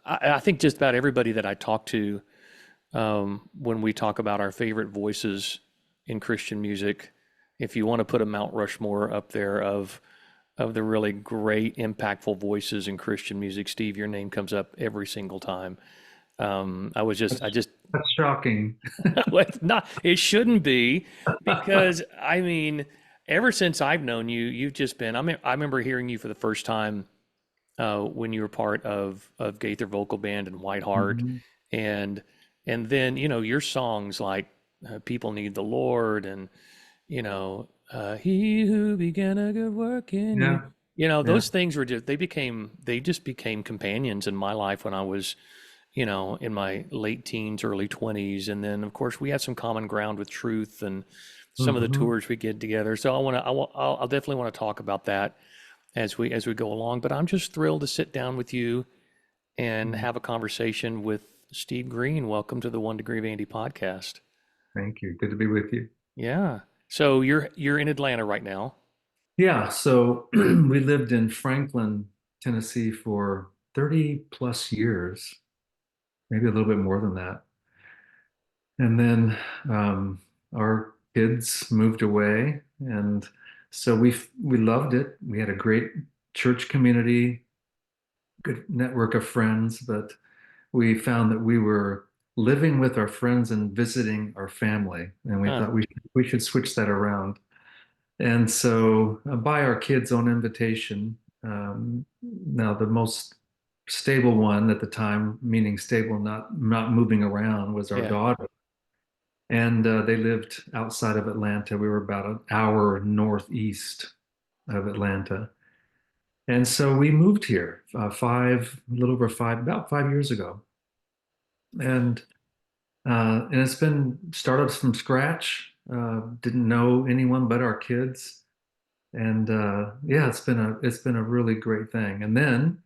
I think just about everybody that I talk to, when we talk about our favorite voices in Christian music, if you want to put a Mount Rushmore up there of the really great, impactful voices in Christian music, Steve, your name comes up every single time. I That's, just, that's shocking. well, it's not, it shouldn't be, because I mean, ever since I've known you, you've just been. I remember hearing you for the first time when you were part of Gaither Vocal Band and White Heart, Mhm. and then your songs like "People Need the Lord" and "He Who Began a Good Work in You." Yeah, yeah. Those things were just they just became companions in my life when I was in my late teens, early 20s. And then, of course, we had some common ground with Truth and some of the Hmm. tours we get together. So I'll definitely want to talk about that as we go along. But I'm just thrilled to sit down with you and have a conversation with Steve Green. Welcome to the One Degree of Andy podcast. Thank you. Good to be with you. Yeah. So you're in Atlanta right now. Yeah, so we lived in Franklin, Tennessee for 30 plus years, maybe a little bit more than that. And then our kids moved away, and so we loved it. We had a great church community, good network of friends, but we found that we were living with our friends and visiting our family, and we Huh. thought we should switch that around. And so, by our kids' own invitation, now the most stable one at the time, meaning stable, not moving around, was our Yeah. daughter. And they lived outside of Atlanta. We were about an hour northeast of Atlanta. And so we moved here a little over about 5 years ago. And and it's been startups from scratch. Didn't know anyone but our kids, and yeah, it's been a really great thing. And then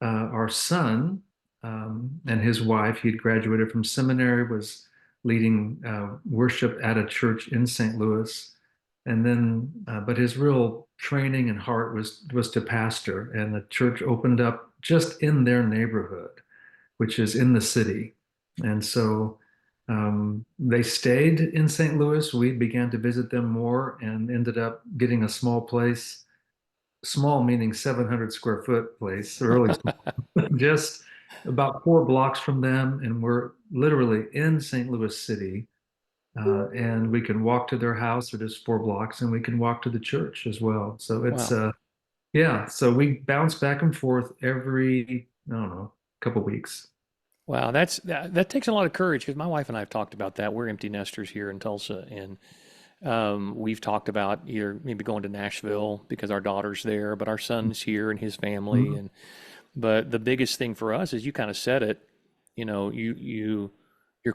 our son and his wife, he'd graduated from seminary, was leading worship at a church in St. Louis, and then but his real training and heart was to pastor, and the church opened up just in their neighborhood, which is in the city. And so they stayed in St. Louis. We began to visit them more and ended up getting a small place, small meaning 700 square foot place, really small, just about 4 blocks from them. And we're literally in St. Louis City. And we can walk to their house, or just 4 blocks, and we can walk to the church as well. So Wow. yeah, so we bounce back and forth every, I don't know, couple weeks. Wow, that takes a lot of courage because my wife and I have talked about that. We're empty nesters here in Tulsa, and we've talked about either maybe going to Nashville because our daughter's there, but our son's here and his family. Mhm. And but the biggest thing for us is you kind of said it. You're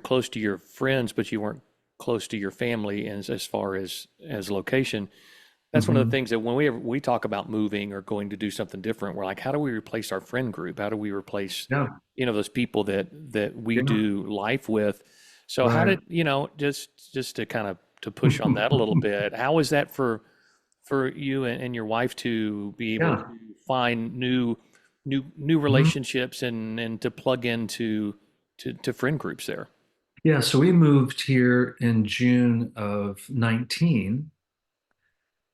close to your friends, but you weren't close to your family as far as location. That's one of the Mhm. things that when we talk about moving or going to do something different, we're like, how do we replace our friend group? How do we replace, Yeah, those people that we yeah, do life with? So how right. did, just to kind of to push on that a little bit, how was that for you and your wife to be able to Yeah. find new Mhm. relationships and to plug into to friend groups there? Yeah, so we moved here in June of 19,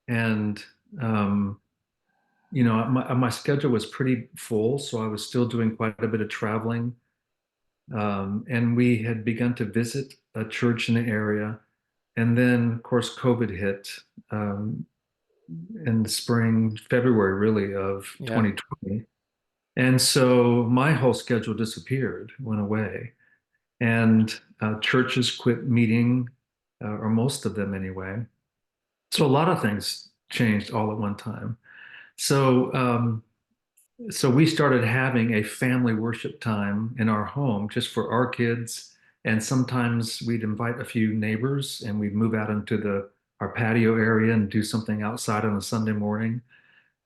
and um, my schedule was pretty full, so I was still doing quite a bit of traveling. And we had begun to visit a church in the area. And then, of course, COVID hit um, in the spring, February, really, of Yeah. 2020. And so my whole schedule disappeared, went away. And churches quit meeting, or most of them anyway. So a lot of things changed all at one time. So so we started having a family worship time in our home just for our kids, and sometimes we'd invite a few neighbors, and we'd move out into the our patio area and do something outside on a Sunday morning,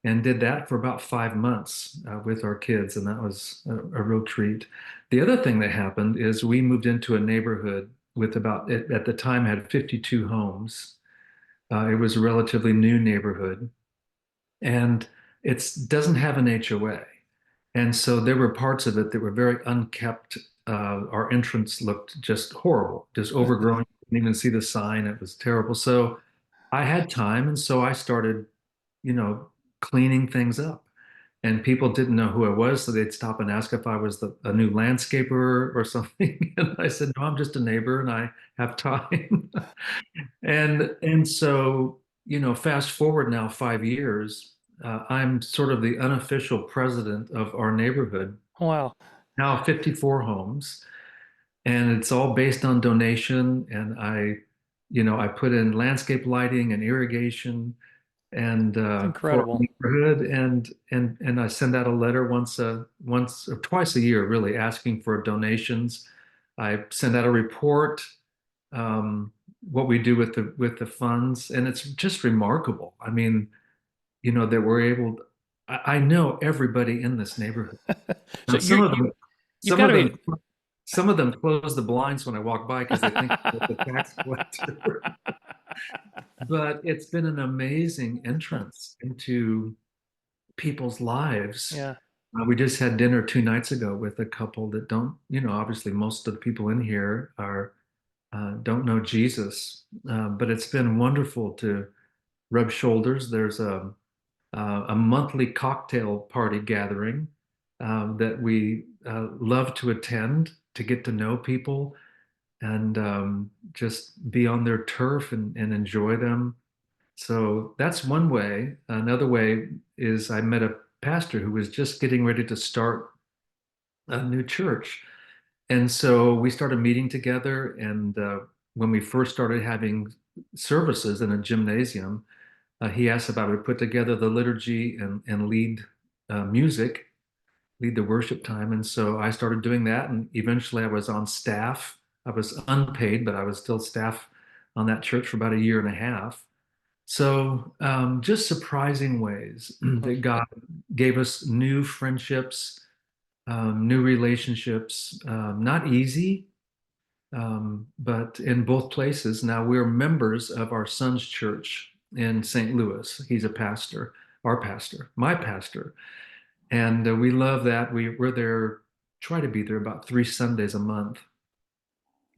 and did that for about 5 months with our kids, and that was a real treat. The other thing that happened is we moved into a neighborhood with about, at the time, had 52 homes. It was a relatively new neighborhood, and it doesn't have an HOA. And so there were parts of it that were very unkept. Our entrance looked just horrible, just overgrown. You couldn't even see the sign. It was terrible. So I had time, and so I started, you know, cleaning things up. And people didn't know who I was, so they'd stop and ask if I was a new landscaper or something. And I said, "No, I'm just a neighbor, and I have time." And so, fast forward now 5 years, I'm sort of the unofficial president of our neighborhood, Wow. now 54 homes, and it's all based on donation. And I put in landscape lighting and irrigation and It's for our incredible. neighborhood, and I send out a letter once or twice a year, really asking for donations. I send out a report, what we do with the funds, and it's just remarkable. I mean, that we're able. I know everybody in this neighborhood. So Now, you've some got of to them, be. some of them close the blinds when I walk by because they think I'm the tax collector. But it's been an amazing entrance into people's lives. Yeah, We just had dinner 2 nights ago with a couple that don't, obviously most of the people in here are don't know Jesus, but it's been wonderful to rub shoulders. There's a monthly cocktail party gathering that we love to attend to get to know people and just be on their turf and enjoy them. So that's one way. Another way is I met a pastor who was just getting ready to start a new church. And so we started meeting together. And when we first started having services in a gymnasium, he asked if I would put together the liturgy and lead music, lead the worship time. And so I started doing that. And eventually I was on staff. I was unpaid, but I was still staff on that church for about a year and a half. So, just surprising ways mm, that God gave us new friendships, new relationships. Not easy, but in both places. Now we're members of our son's church in St. Louis. He's a pastor, our pastor, my pastor, and we love that. We're there, try to be there about 3 Sundays a month,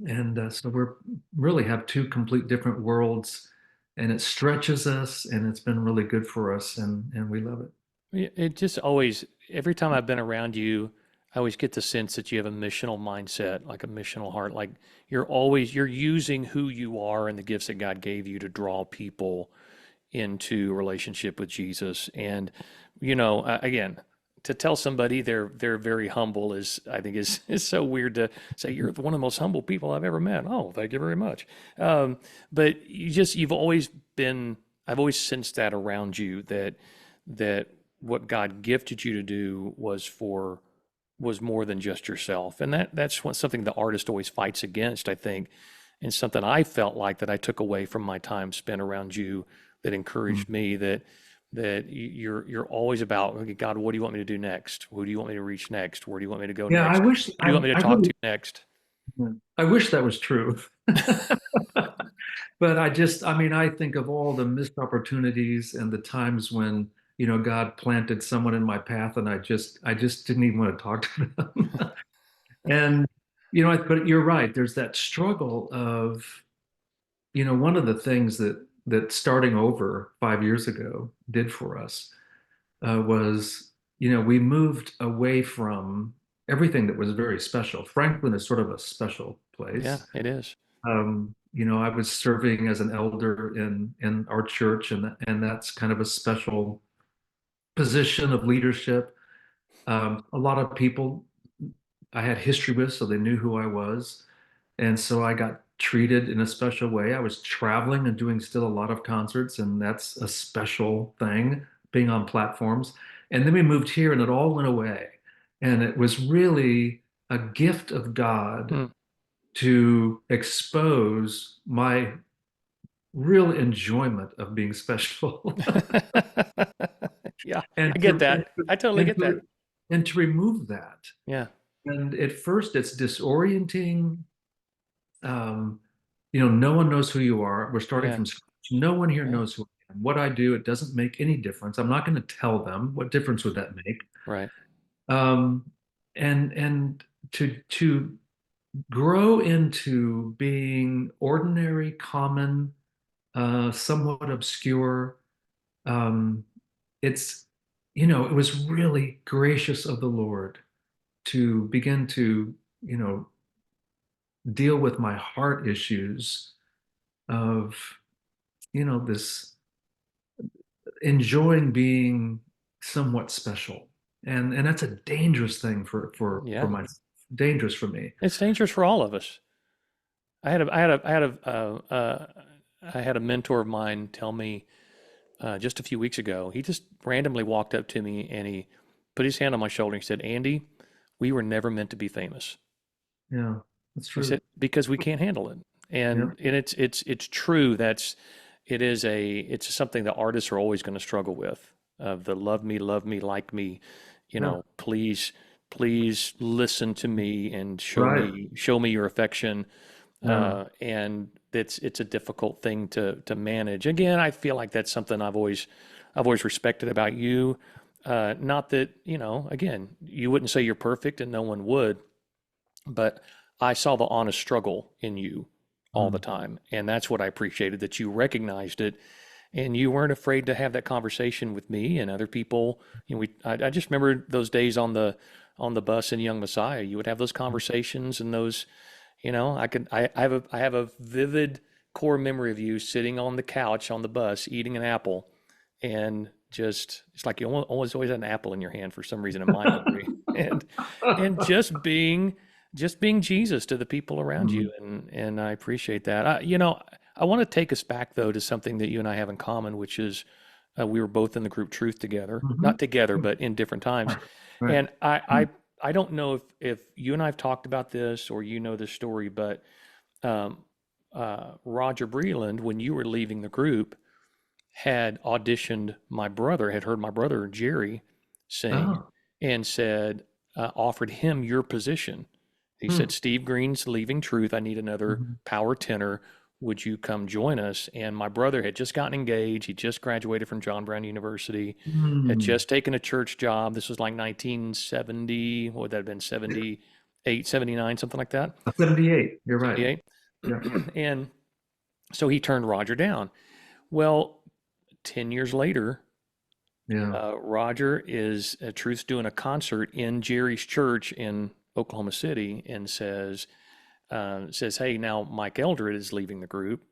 and so we're really have two complete different worlds, and it stretches us, and it's been really good for us, and we love it. it just always. Every time I've been around you, I always get the sense that you have a missional mindset, like a missional heart. Like you're using who you are and the gifts that God gave you to draw people into relationship with Jesus. And again, to tell somebody they're very humble is, I think, is so weird to say. You're one of the most humble people I've ever met. Oh, thank you very much. But you've always been. I've always sensed that around you, that what God gifted you to do was more than just yourself, and that's something the artist always fights against, I think, and something I felt like that I took away from my time spent around you, that encouraged me, that you're always about, okay, God, what do you want me to do next? Who do you want me to reach next? Where do you want me to go Yeah, I next? wish Who do you want me to I talk to really next? I wish that was true. But I mean, I think of all the missed opportunities and the times when, God planted someone in my path and I just didn't even want to talk to them. And, but you're right. There's that struggle of, one of the things that starting over 5 years ago did for us was, we moved away from everything that was very special. Franklin is sort of a special Yeah, place. it is. I was serving as an elder in our church, and that's kind of a special position of leadership. A lot of people I had history with, so they knew who I was, and so I got treated in a special way. I was traveling and doing still a lot of concerts, and that's a special thing, being on platforms. And then we moved here, and it all went away, and it was really a gift of God Hmm. to expose my real enjoyment of being special Yeah, and I get to that. I totally and get that. to and to remove that. Yeah, And at first it's disorienting. um, no one knows who you are. We're starting yeah, from scratch. No one here yeah, knows who I am. What I do, it doesn't make any difference. I'm not going to tell them. What difference would that make? right. Um, and to grow into being ordinary, common, somewhat obscure. Um, it's, it was really gracious of the Lord to begin to, you know, deal with my heart issues of, this enjoying being somewhat special. And that's a dangerous thing for Yeah. my dangerous for me. It's dangerous for all of us. I had a mentor of mine tell me just a few weeks ago. He just randomly walked up to me and he put his hand on my shoulder and he said, "Andy, we were never meant to be famous." Yeah, that's He true. said, "Because we can't handle it." Yeah, And it's true. It's something that artists are always going to struggle with. Of the love me, like me, yeah, please listen to me and right. show me your affection. Yeah. And it's a difficult thing to manage. Again, I feel like that's something I've always respected about you. Not that, again, you wouldn't say you're perfect and no one would, but I saw the honest struggle in you all the Mm. time. And that's what I appreciated, that you recognized it and you weren't afraid to have that conversation with me and other people. I just remember those days on the bus in Young Messiah. You would have those conversations and those, I have a vivid core memory of you sitting on the couch on the bus eating an apple and just it's like you always had an apple in your hand for some reason in my memory and just being Jesus to the people around Mm. you, and I appreciate that. I want to take us back though to something that you and I have in common, which is we were both in the group Truth together, Mhm. not together, but in different times. Right. Right. And I don't know if you and I have talked about this or you know this story, but um, Roger Breland, when you were leaving the group, had auditioned my brother, had heard my brother Jerry sing, Oh. and said, offered him your position. He said, Hmm. "Steve Green's leaving Truth. I need another Mhm. power tenor. Would you come join us?" And my brother had just gotten engaged. He just graduated from John Brown University, had Hmm. just taken a church job. This was like 1970, what would that have been, 78, 79, something like that, 78. You're right. 78. Yeah. And so he turned Roger down. Well, 10 years later, Yeah. Roger is Truth's doing a concert in Jerry's church in Oklahoma City and says, "Hey, now Mike Eldred is leaving the group,"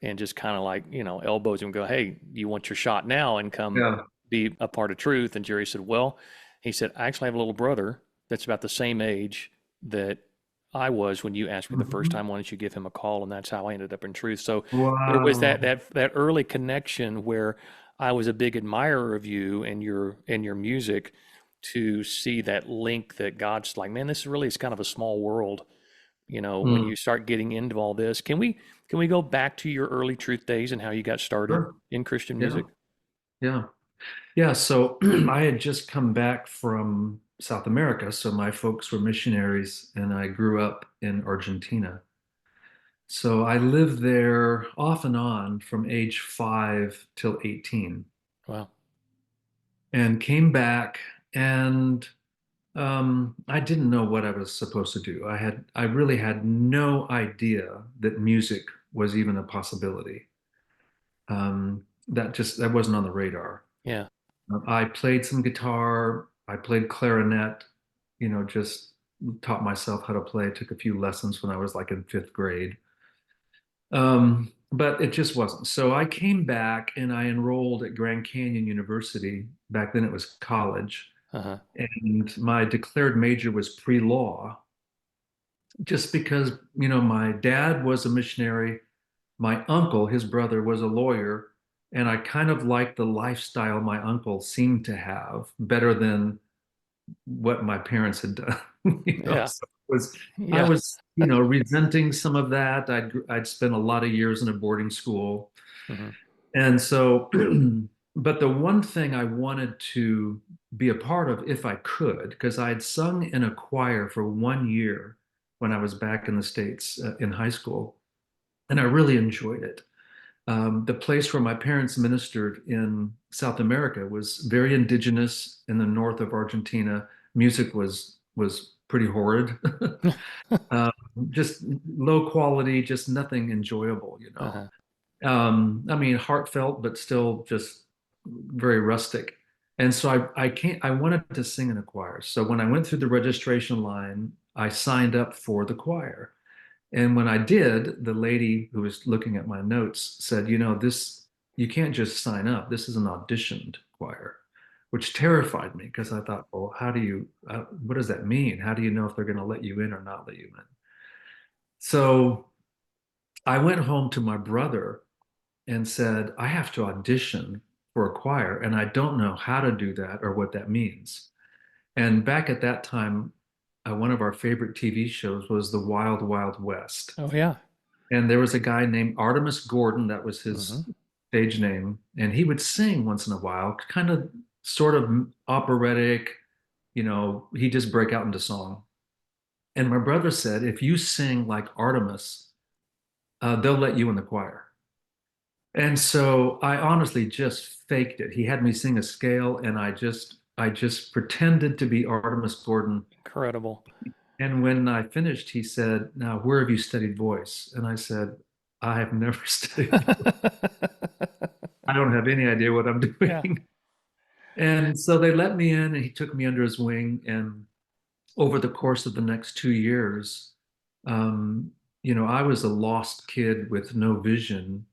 and just kind of like elbows him, and go, "Hey, you want your shot now and come Yeah. be a part of Truth?" And Jerry said, "Well," he said, "I actually have a little brother that's about the same age that I was when you asked me the first Mhm. time. Why don't you give him a call?" And that's how I ended up in Truth. So there was Wow. that early connection where I was a big admirer of you and your music, to see that link that God's like, man, this is really, it's kind of a small world, when Mm. you start getting into all this. Can we go back to your early Truth days and how you got started Sure. in Christian Yeah. music? Yeah. Yeah. So I had just come back from South America. So my folks were missionaries, and I grew up in Argentina. So I lived there off and on from age 5 till 18, Wow. and came back, and I didn't know what I was supposed to do. I really had no idea that music was even a possibility. That wasn't on the radar. Yeah. I played some guitar. I played clarinet. Just taught myself how to play. Took a few lessons when I was like in fifth grade. But it just wasn't. So I came back and I enrolled at Grand Canyon University. Back then it was college. Uh-huh. And my declared major was pre-law, just because, my dad was a missionary. My uncle, his brother, was a lawyer. And I kind of liked the lifestyle my uncle seemed to have better than what my parents had done. Yeah. So I Yeah. was, resenting some of that. I'd spent a lot of years in a boarding school. Hmm. And so, but the one thing I wanted to be a part of, if I could, because I had sung in a choir for 1 year when I was back in the States in high school, and I really enjoyed it. The place where my parents ministered in South America was very indigenous in the north of Argentina. music was pretty horrid. Um, just low quality, just nothing enjoyable, you know. Uh-huh. I mean, heartfelt, but still just very rustic. And so I wanted to sing in a choir. So when I went through the registration line, I signed up for the choir. And when I did, the lady who was looking at my notes said, you know, this, you can't just sign up. This is an auditioned choir, which terrified me because I thought, well, what does that mean? How do you know if they're going to let you in or not let you in? So I went home to my brother and said, I have to audition for a choir, and I don't know how to do that or what that means. And back at that time, one of our favorite TV shows was The Wild Wild West. Oh yeah. And there was a guy named Artemus Gordon, that was Hmm. his stage name, and he would sing once in a while, kind of sort of operatic, you know, he'd just break out into song. And my brother said, if you sing like Artemis, they'll let you in the choir. And so I honestly just faked it. He had me sing a scale, and I just pretended to be Artemis Gordon. Incredible. And when I finished, he said, now, where have you studied voice? And I said, I have never studied. I don't have any idea what I'm Yeah. doing. And so they let me in, and he took me under his wing. And over the course of the next 2 years, um, you know, I was a lost kid with no vision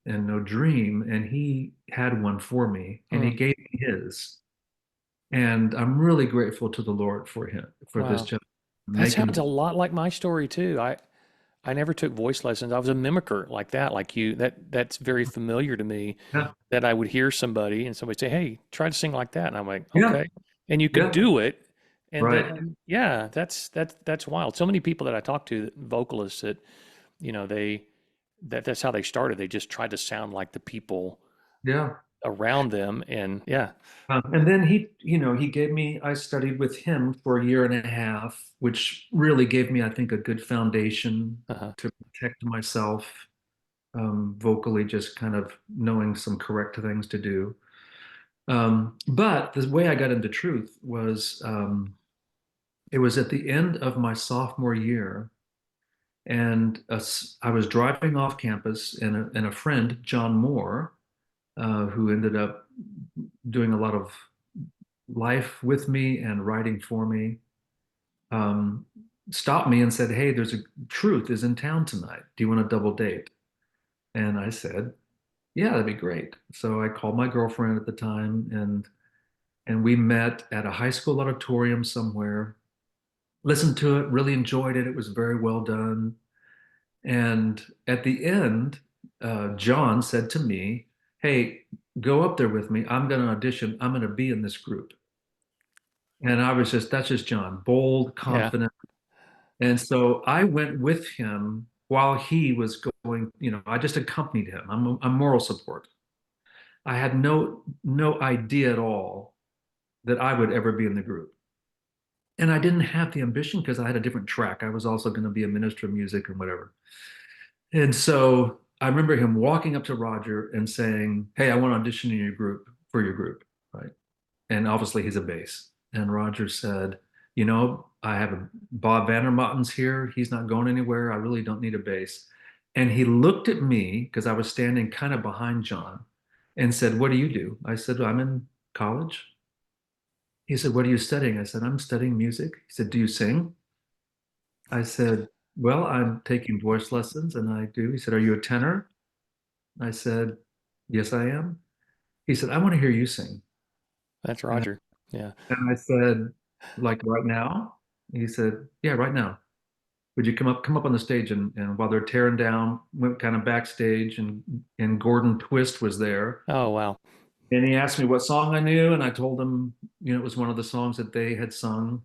and no dream, and he had one for me, and he Mm. gave me his. And I'm really grateful to the Lord for him, for this Wow. job, That making sounds a me. lot like my story too. I never took voice lessons. I was a mimicker like that, like you. That's very familiar to me. Yeah, That I would hear somebody and somebody say, "Hey, try to sing like that," and I'm like, yeah, "Okay," and you could yeah, do it. And right. then, yeah, that's wild. So many people that I talk to, vocalists that that's how they started. They just tried to sound like the people Yeah. around them, and yeah, And then he gave me, I studied with him for a year and a half, which really gave me, I think, a good foundation uh-huh. to protect myself vocally, just kind of knowing some correct things to do. But the way I got into truth was it was at the end of my sophomore year, and I was driving off campus, and a friend, John Moore, who ended up doing a lot of life with me and writing for me, um, stopped me and said, "Hey, there's a Truth is in town tonight. Do you want to double date?" And I said, "Yeah, that'd be great." So I called my girlfriend at the time, and we met at a high school auditorium somewhere. Listened to it, really enjoyed it. It was very well done. And at the end, John said to me, "Hey, go up there with me. I'm going to audition. I'm going to be in this group." And that's just John, bold, Yeah. confident. And so I went with him while he was going, I just accompanied him. I'm moral support. I had no idea at all that I would ever be in the group. And I didn't have the ambition because I had a different track. I was also going to be a minister of music and whatever. And so I remember him walking up to Roger and saying, "Hey, I want to audition in your group for your group." Right. And obviously he's a bass. And Roger said, I have a Bob Vandermotten's here. He's not going anywhere. I really don't need a bass. And he looked at me because I was standing kind of behind John and said, "What do you do?" I said, "I'm in college." He said, "What are you studying?" I said, "I'm studying music." He said, "Do you sing?" I said, "Well, I'm taking voice lessons and I do." He said, "Are you a tenor?" I said, "Yes, I am." He said, "I want to hear you sing." That's And Roger. Yeah. And I said, "Like right now?" He said, "Yeah, right now. Would you come up on the stage?" And while they're tearing down, went kind of backstage, and Gordon Twist was there. Oh wow. And he asked me what song I knew, and I told him, it was one of the songs that they had sung.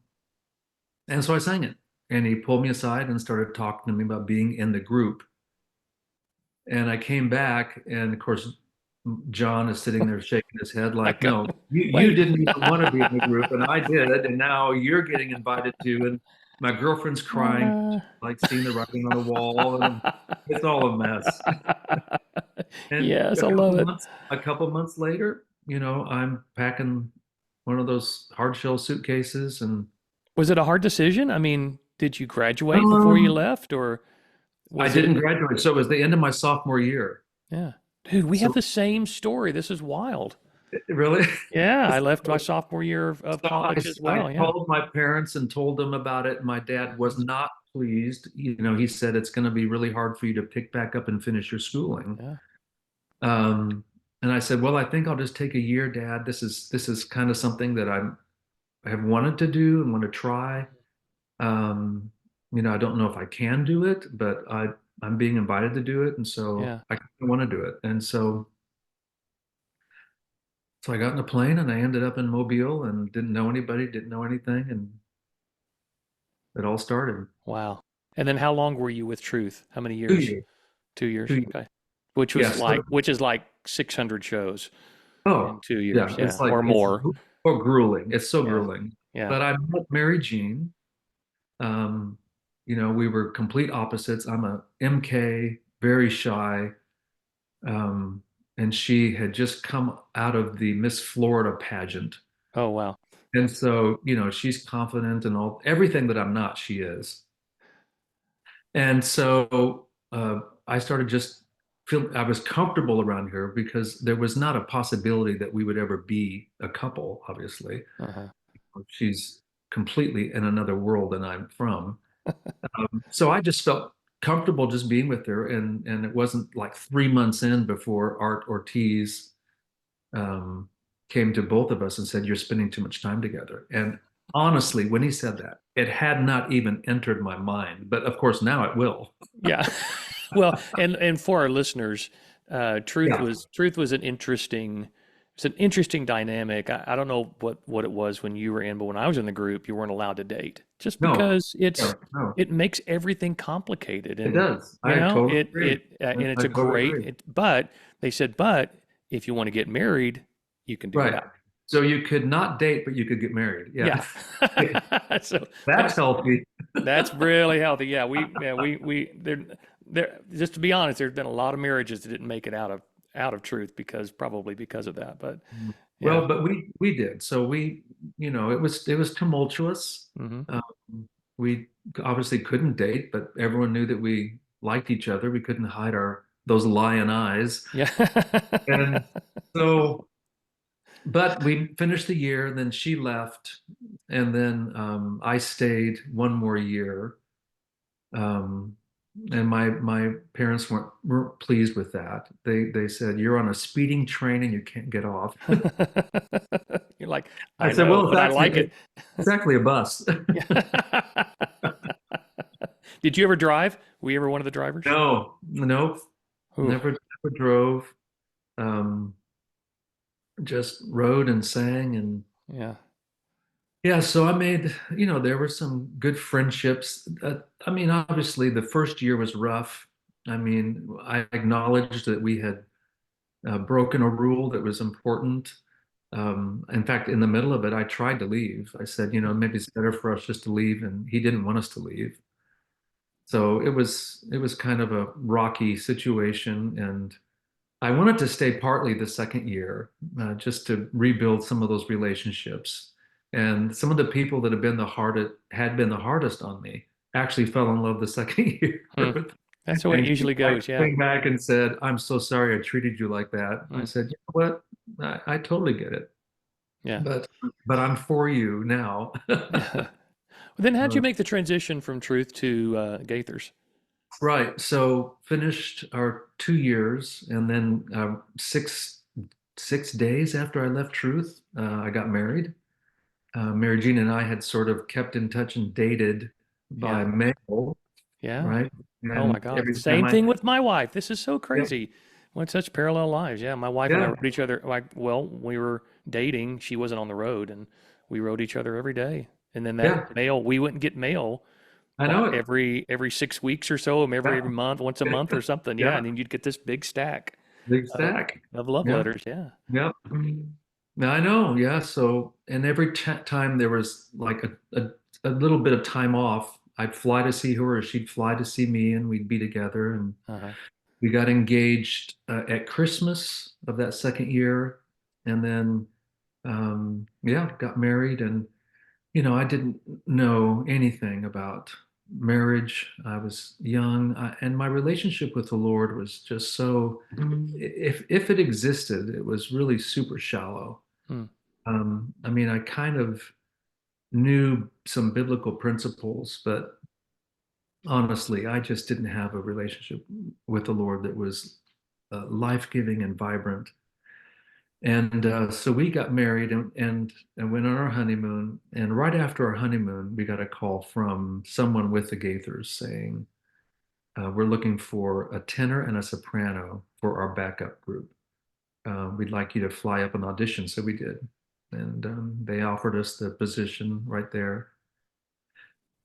And so I sang it. And he pulled me aside and started talking to me about being in the group. And I came back, and of course, John is sitting there shaking his head I like, go, "No, you wait. didn't even want to be in the group, and I did, and now you're getting invited to." And my girlfriend's crying, Uh, like seeing the writing on the wall, and it's all a mess. And yes, a I love couple it. months, a couple months later, I'm packing one of those hard shell suitcases, and Was it a hard decision? I mean, did you graduate before you um, left, or I was didn't it? graduate, so it was the end of my sophomore year. Yeah. Dude, we have So the same story. This is wild. really, Yeah, I left my so sophomore year of college as I well. Yeah. called my parents and told them about it. My dad was Mhm. not pleased. He said it's going to be really hard for you to pick back up and finish your schooling. Yeah. Um, and I said, well, I think I'll just take a year, Dad. This is kind of something that I have wanted to do and want to try. Um, I don't know if I can do it, but I'm being invited to do it, and so Yeah. I kind of want to do it. And so I got in a plane and I ended up in Mobile and didn't know anybody, didn't know anything, and it all started. Wow. And then how long were you with Truth? How many 2 years. years? 2 years. 2 years. Okay. Which was Yes. like 600 shows in Oh, 2 years. yeah. Yeah. Or It's more. so grueling. It's so Yeah. grueling. Yeah. But I met Mary Jean. Um, we were complete opposites. I'm a MK, very shy. Um, and she had just come out of the Miss Florida pageant. Oh, wow. And so, she's confident and all everything that I'm not, she is. And so I started just feel I was comfortable around her because there was not a possibility that we would ever be a couple, obviously. Uh-huh. She's completely in another world than I'm from. So I just felt comfortable just being with her, and it wasn't like 3 months in before Art Ortiz um, came to both of us and said, "You're spending too much time together." And honestly, when he said that, it had not even entered my mind. But of course, now it will. Yeah. Well, and for our listeners, Yeah. Truth was an interesting it's an interesting dynamic. I don't know what it was when you were in, but when I was in the group, you weren't allowed to date just No. because Yeah. No. it makes everything complicated, It and does. I totally agree. and it's I a totally great agree. but they said, but if you want to get married, you can do Right. that. So you could not date, but you could get married. Yeah. Yeah. So That's that's healthy. That's really healthy. Yeah, we there just to be honest, there's been a lot of marriages that didn't make it out of truth because probably because of that. But yeah. Well, but we did. So it was tumultuous. Hmm. Um, we obviously couldn't date, but everyone knew that we liked each other. We couldn't hide our those lion eyes. Yeah. And so, but we finished the year, then she left, and then I stayed one more year. Um, and my parents weren't pleased with that. They said, "You're on a speeding train and you can't get off." You're like, I I said, know, "Well, but I like it. it's actually a bus." Yeah. Did you ever drive? Were you ever one of the drivers? No, nope, Ooh, never drove. Um, just rode and sang, and yeah. yeah. So I made, there were some good friendships. I mean, obviously, the first year was rough. I mean, I acknowledged that we had broken a rule that was important. In fact, in the middle of it, I tried to leave. I said, maybe it's better for us just to leave, and he didn't want us to leave. So it was kind of a rocky situation, and I wanted to stay partly the second year, just to rebuild some of those relationships. And some of the people that had been the hardest on me actually fell in love the second year. Hmm. That's the way it And usually I goes. Yeah. came back and said, "I'm so sorry I treated you like that." I Hmm. said, "You know what? I totally get it, Yeah. but but I'm for you now." Yeah. Then how'd you Uh, make the transition from Truth to Gaithers? right. So finished our 2 years, and then six days after I left Truth, I got married. Mary Jean and I had sort of kept in touch and dated by Yeah. mail, Yeah. right? Oh And my God. every time Same I, thing with my wife. This is so yeah, crazy. What such parallel lives. Yeah. My wife and I yeah, wrote each other like, well, we were dating. She wasn't on the road and we wrote each other every day. And then that yeah, mail, we wouldn't get mail I know what it. every 6 weeks or so, every Yeah, month, once a month or something. Yeah. yeah, And then you'd get this big stack big of, stack. of love Yeah, letters. Yeah. yeah. Now I know. Yeah. So, and every time there was like a little bit of time off, I'd fly to see her, or she'd fly to see me, and we'd be together. And Uh-huh. we got engaged at Christmas of that second year, and then yeah, got married, and I didn't know anything about marriage. I was young, and my relationship with the Lord was just so, if it existed, it was really super shallow. Hmm. I mean, I kind of knew some biblical principles, but honestly, I just didn't have a relationship with the Lord that was life-giving and vibrant. And so we got married, and went on our honeymoon. And right after our honeymoon, we got a call from someone with the Gaithers saying, we're looking for a tenor and a soprano for our backup group. We'd like you to fly up and audition. So we did. And they offered us the position right there.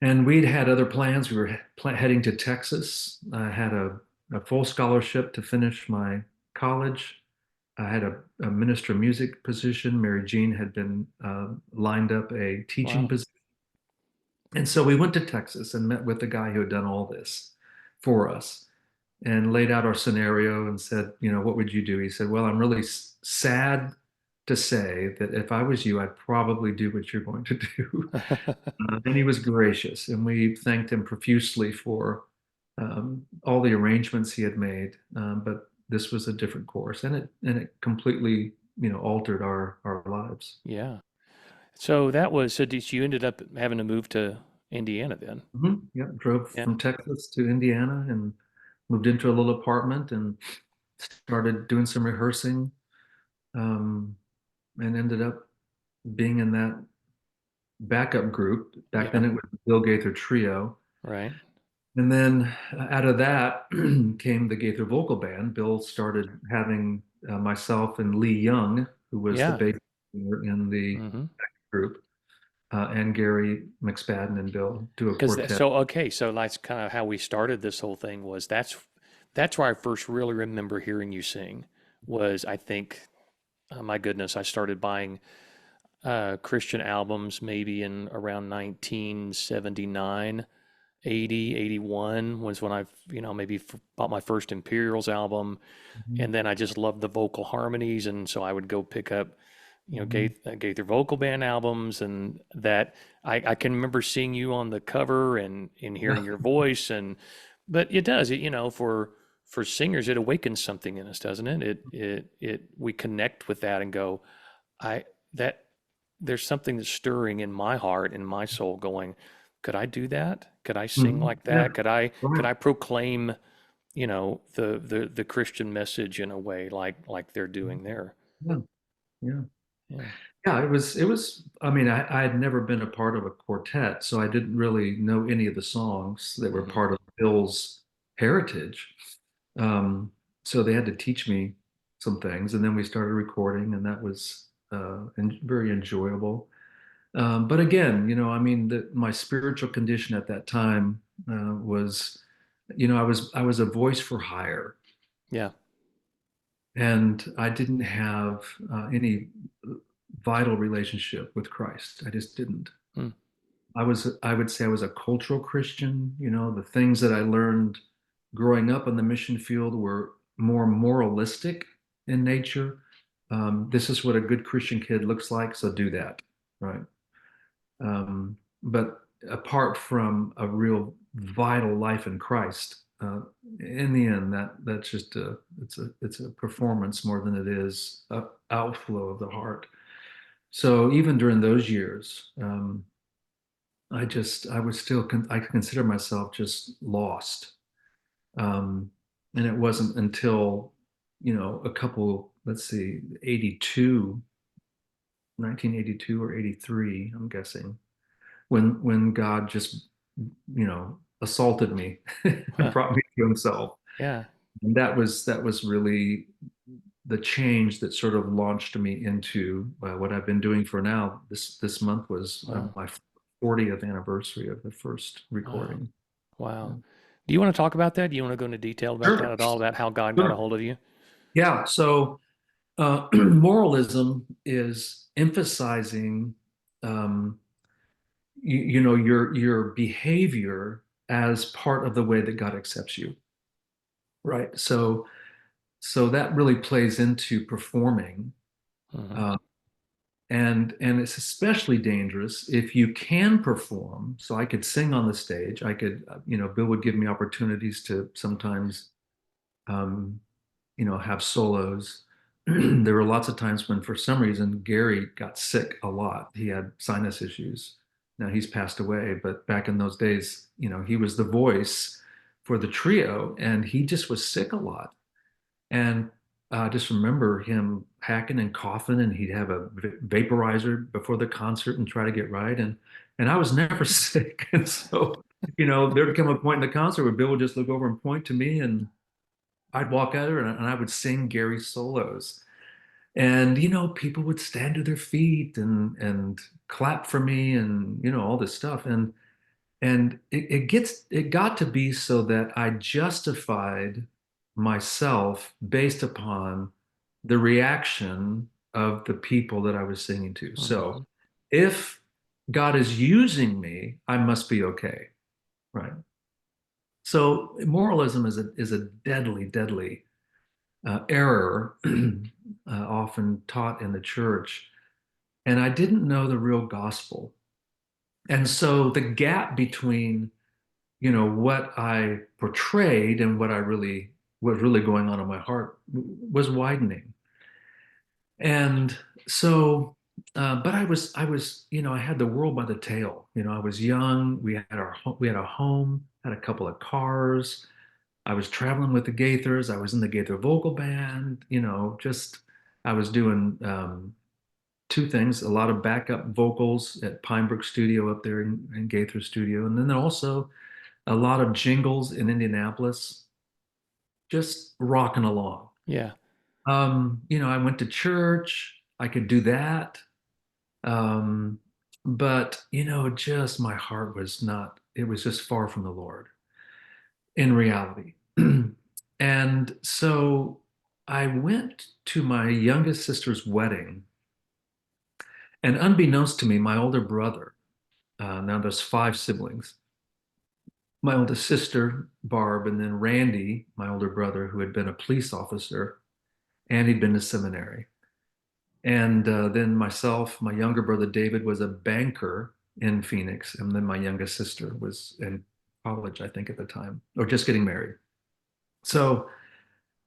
And we'd had other plans. We were heading to Texas. I had a full scholarship to finish my college. I had a minister of music position. Mary Jean had been lined up a teaching Wow. position. And so we went to Texas and met with the guy who had done all this for us and laid out our scenario and said, what would you do? He said, well, I'm really sad to say that if I was you, I'd probably do what you're going to do. And he was gracious, and we thanked him profusely for all the arrangements he had made. But this was a different course, and it completely, altered our lives. Yeah. So that was, so did you ended up having to move to Indiana then? Yeah, drove Yeah. from Texas to Indiana and moved into a little apartment and started doing some rehearsing, and ended up being in that backup group. Back Yeah. then, it was the Bill Gaither Trio. Right. And then out of that came the Gaither Vocal Band. Bill started having myself and Lee Young, who was the Yeah. bass player in the Mm-hmm. group, and Gary McSpadden and Bill do a Because quartet. so okay, so that's kind of how we started this whole thing was that's where I first really remember hearing you sing was I think my goodness, I started buying Christian albums maybe in around 1979, 80, 81 was when I, maybe bought my first Imperials album. Mhm. And then I just loved the vocal harmonies. And so I would go pick up, Mhm. Gaither vocal band albums. And that I can remember seeing you on the cover and hearing your voice. But it does, for singers, it awakens something in us, doesn't it? We connect with that and go, I, that there's something that's stirring in my heart and my soul going, could I do that? Could I sing Mhm. like Yeah, that? Could right. I proclaim, the Christian message in a way like they're doing there? Yeah, yeah. Yeah. Yeah, it was, I mean, I had never been a part of a quartet, so I didn't really know any of the songs that were Hmm. part of Bill's heritage. Um, so they had to teach me some things, and then we started recording, and that was very enjoyable. But again, I mean, my spiritual condition at that time was, I was a voice for hire, Yeah. and I didn't have any vital relationship with Christ. I just didn't. Hmm. I would say I was a cultural Christian. The things that I learned growing up in the mission field were more moralistic in nature. This is what a good Christian kid looks like, so do that, right? But apart from a real vital life in Christ, in the end, that's just it's a performance more than it is a outflow of the heart. So even during those years, I was still, I consider myself just lost. Um, and it wasn't until, a couple, let's see, 1982 or 83, I'm guessing, when God just, assaulted me and Huh. brought me to himself. Yeah. And that was really the change that sort of launched me into what I've been doing for now. This month was Wow. my 40th anniversary of the first Wow. recording. Wow. Yeah. Do you want to talk about that? Do you want to go into detail about that Sure. at all? About how God got a Sure. hold of you? Yeah. So moralism is emphasizing, um, your behavior as part of the way that God accepts you, right? So that really plays into performing. Hmm. Uh, And it's especially dangerous if you can perform. So I could sing on the stage. I could, Bill would give me opportunities to sometimes, um, have solos. There were lots of times when, for some reason, Gary got sick a lot. He had sinus issues. Now he's passed away, but back in those days, he was the voice for the trio, and he just was sick a lot. And I just remember him hacking and coughing, and he'd have a vaporizer before the concert and try to get right. And I was never sick, and so there'd come a point in the concert where Bill would just look over and point to me, and I'd walk out there and I would sing Gary's solos. And people would stand to their feet and clap for me, and all this stuff. And it got to be so that I justified myself based upon the reaction of the people that I was singing to. So Mhm. if God is using me, I must be okay, right? So moralism is a deadly, deadly error, often taught in the church. And I didn't know the real gospel. And so the gap between what I portrayed and what was really going on in my heart was widening. And so, but I had the world by the tail. I was young. We had a home, had a couple of cars. I was traveling with the Gaithers. I was in the Gaither vocal band. Just I was doing two things: a lot of backup vocals at Pinebrook Studio up there in Gaither Studio, and then also a lot of jingles in Indianapolis, just rocking along. Yeah. I went to church. I could do that. Um, but, just my heart was not, it was just far from the Lord in reality. And so I went to my youngest sister's wedding, and unbeknownst to me, my older brother, now there's five siblings, my oldest sister, Barb, and then Randy, my older brother, who had been a police officer and he'd been to seminary. And then myself, my younger brother David was a banker in Phoenix. And then my youngest sister was in college, I think, at the time, or just getting married. So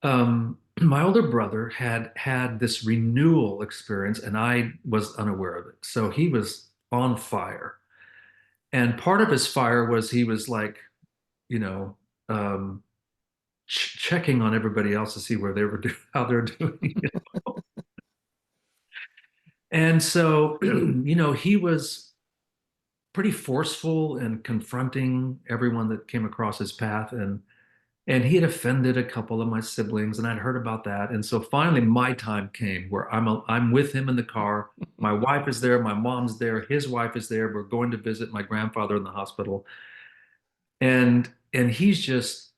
my older brother had had this renewal experience, and I was unaware of it. So he was on fire. And part of his fire was he was like, you know, um, checking on everybody else to see where they were doing, how they're doing. And so, he was pretty forceful and confronting everyone that came across his path. And he had offended a couple of my siblings, and I'd heard about that. And so finally, my time came where I'm with him in the car. My wife is there, my mom's there, his wife is there. We're going to visit my grandfather in the hospital, and he's just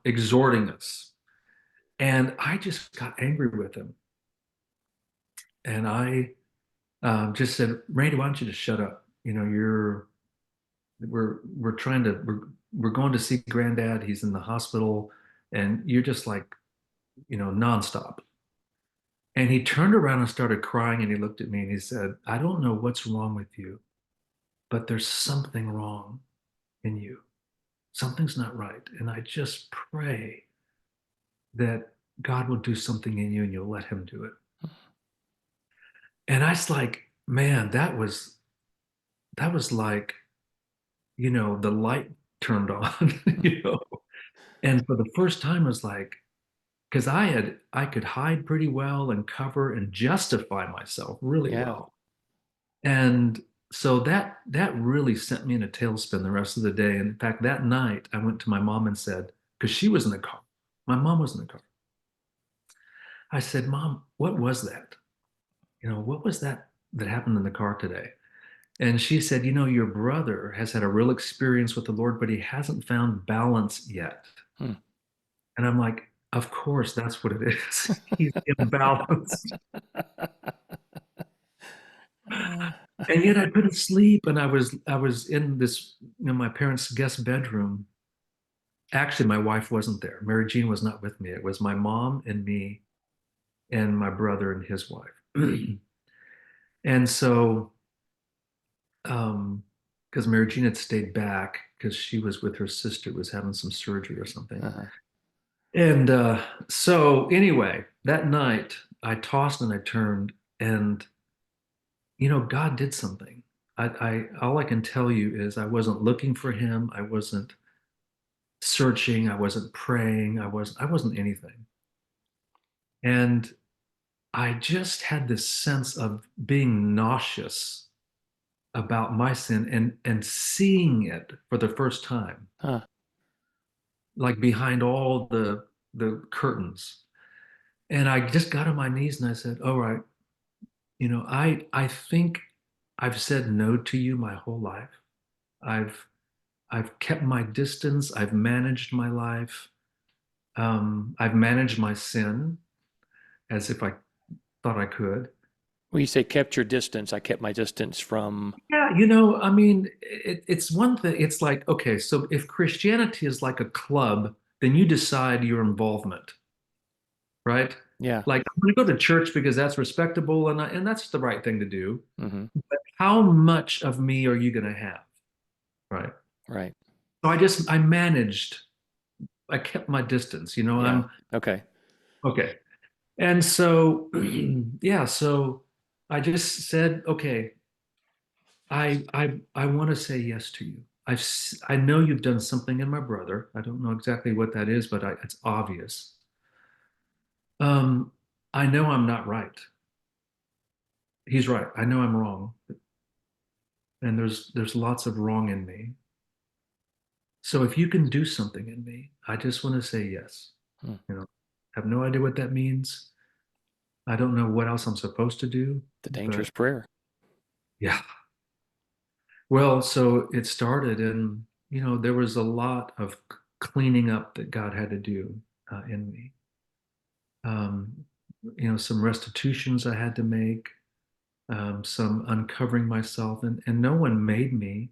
exhorting us. And I just got angry with him, and I just said, Randy, why don't you just shut up? We're trying to we're going to see Granddad. He's in the hospital, and you're just like nonstop. And he turned around and started crying, and he looked at me and he said, I don't know what's wrong with you, but there's something wrong in you. Something's not right. And I just pray that God will do something in you and you'll let him do it. And I was like, man, that was like, the light turned on, And for the first time, I was like, because I could hide pretty well and cover and justify myself really Yeah. well. And so that really sent me in a tailspin the rest of the day. And in fact, that night I went to my mom and said, because she was in the car, my mom was in the car. I said, Mom, what was that? What was that happened in the car today? And she said, your brother has had a real experience with the Lord, but he hasn't found balance yet. Hmm. And I'm like, of course, that's what it is. He's imbalanced. And yet I couldn't sleep. And I was in this, my parents' guest bedroom. Actually, my wife wasn't there. Mary Jean was not with me. It was my mom and me and my brother and his wife. And so, because Mary Jean had stayed back because she was with her sister, was having some surgery or something. Uh-huh. And so, anyway, that night I tossed and I turned, and God did something. All I can tell you is I wasn't looking for him. I wasn't searching. I wasn't praying. I wasn't anything. And I just had this sense of being nauseous about my sin and seeing it for the first time, Huh. like behind all the curtains. And I just got on my knees and I said, "All right, I think I've said no to you my whole life. I've I've kept my distance. I've managed my life. I've managed my sin as if I thought I could. When you say kept your distance, I kept my distance from, Yeah, I mean, it's one thing. It's like, okay, so if Christianity is like a club, then you decide your involvement, right? yeah. Like, I'm going to go to church because that's respectable and that's the right thing to do. Hmm. But how much of me are you going to have, right? Right. So I managed, I kept my distance. Yeah. I'm Okay. okay. And so, yeah, so I just said, okay, I want to say yes to you. I know you've done something in my brother. I don't know exactly what that is, but it's obvious. Um, I know I'm not right. He's right. I know I'm wrong, and there's lots of wrong in me. So if you can do something in me, I just want to say yes. Hmm. You know, have no idea what that means. I don't know what else I'm supposed to do, The but dangerous prayer. yeah. Well, so it started, and there was a lot of cleaning up that God had to do in me. Um, some restitutions I had to make, some uncovering myself, and no one made me,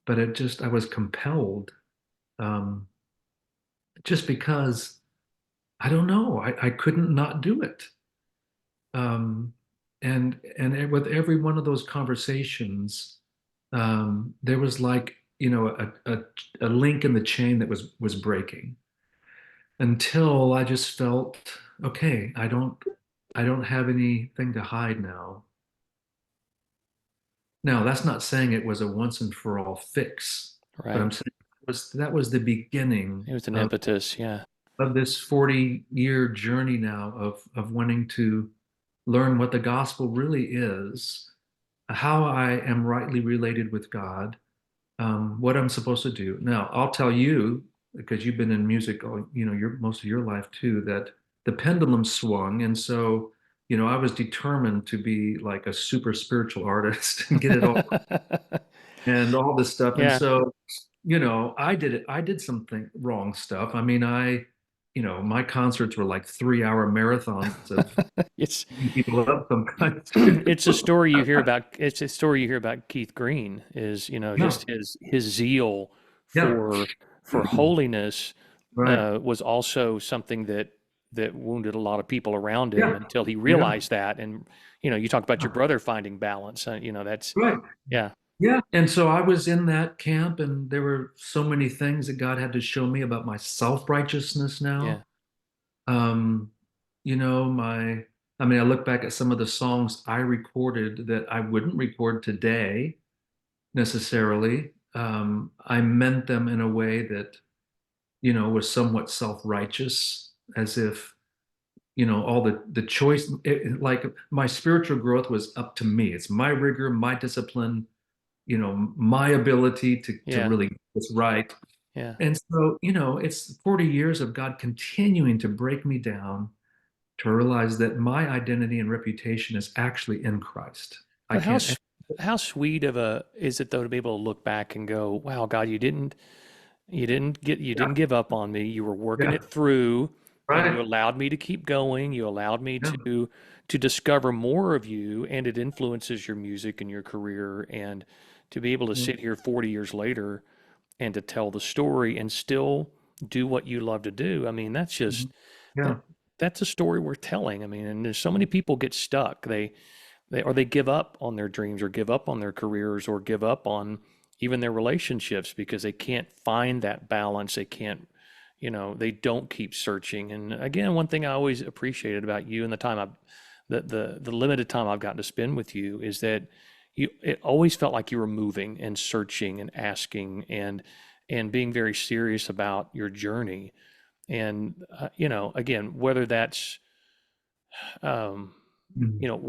but I was compelled, um, just because I don't know, I couldn't not do it. Um, with every one of those conversations, there was like, a link in the chain that was breaking until I just felt, okay, I don't have anything to hide now. Now, that's not saying it was a once and for all fix, but Right. I'm saying that was the beginning It was an of impetus. Yeah. this 40-year journey now of wanting to learn what the gospel really is, how I am rightly related with God, what I'm supposed to do. Now, I'll tell you, because you've been in music, your most of your life too, that the pendulum swung, and so, I was determined to be like a super spiritual artist and get it all and all this stuff. And Yeah. so, I did it. I did something wrong stuff. I mean, my concerts were like 3-hour marathons of It's beating people up sometimes. it's a story you hear about. It's a story you hear about Keith Green is, Yeah, just his zeal yeah, for holiness right. was also something that wounded a lot of people around him Yeah, until he yeah, realized that. And you talk about your brother finding balance. That's right. yeah, Yeah. And so I was in that camp, and there were so many things that God had to show me about my self-righteousness yeah, now. Um, I mean, I look back at some of the songs I recorded that I wouldn't record today necessarily. I meant them in a way that, was somewhat self-righteous, as if, all the choice, like my spiritual growth was up to me. It's my rigor, my discipline, my ability to yeah, really get this right. yeah. And so, it's 40 years of God continuing to break me down to realize that my identity and reputation is actually in Christ. I But can't. how sweet of a is it though to be able to look back and go, wow, God, you Yeah, didn't give up on me. You were working yeah, it through, and you right. allowed me to keep going. You allowed me Yeah, to discover more of you, and it influences your music and your career. And to be able to yeah, sit here 40 years later and to tell the story and still do what you love to do. I mean, that's mhm, just that yeah, that's a story worth telling. I mean, and there's so many people get stuck. they give up on their dreams or give up on their careers or give up on even their relationships because they can't find that balance. They can't, they don't keep searching. And again, one thing I always appreciated about you and the time the limited time I've gotten to spend with you is that it always felt like you were moving and searching and asking and being very serious about your journey. And, again, whether that's, um, Mhm.